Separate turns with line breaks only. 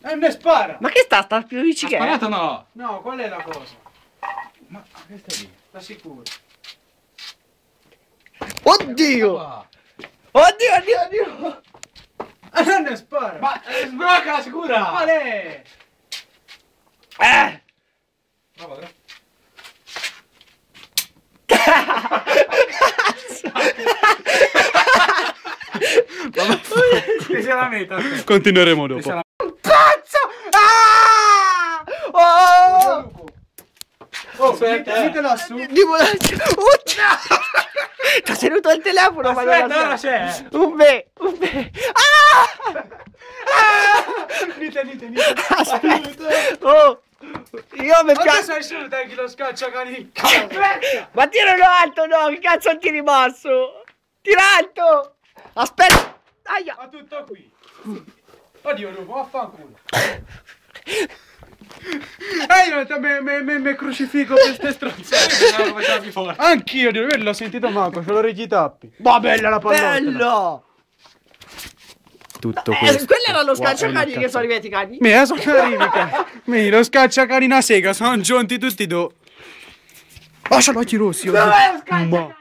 E ne spara!
Ma che sta più vicino?
Ha sparato no?
No, qual è la cosa? Ma che stai lì? Da sicuro.
Oddio! Oddio!
Ah, non ne spara!
Ma sbrocca la sicura!
Qual è?
Bravo, bravo. Questa è la meta.
Continueremo dopo.
Questa è
Pazzo! Ah! Oh!
Oh,
aspetta,
mettila lassù.
Oddio! Ti ho tenuto il telefono, ma non
Aspetta, ora
la
c'è.
Un be! Ah!
Dite.
Aspetta! Oh! Io mi
Ma
piace.
tu sai solo dai chi lo scacciacani. Aspetta!
Ma tiralo alto, no! Che cazzo ti è rimasto? Tira alto! Aspetta! Aia!
Ma tutto qui. Oddio, Lupo, vaffanculo. Io mi crucifico per ste stronzate. Anch'io, l'ho sentito Marco, ce l'ho rigitappi. Ma bella la pallottola.
Bello!
Tutto
Quello era lo scacciacani che sono arrivati i cani.
Mi sono arrivati. Lo scacciacani una sega, sono giunti tutti do. Lascialo occhi rossi.
Dove è lo scacciacani?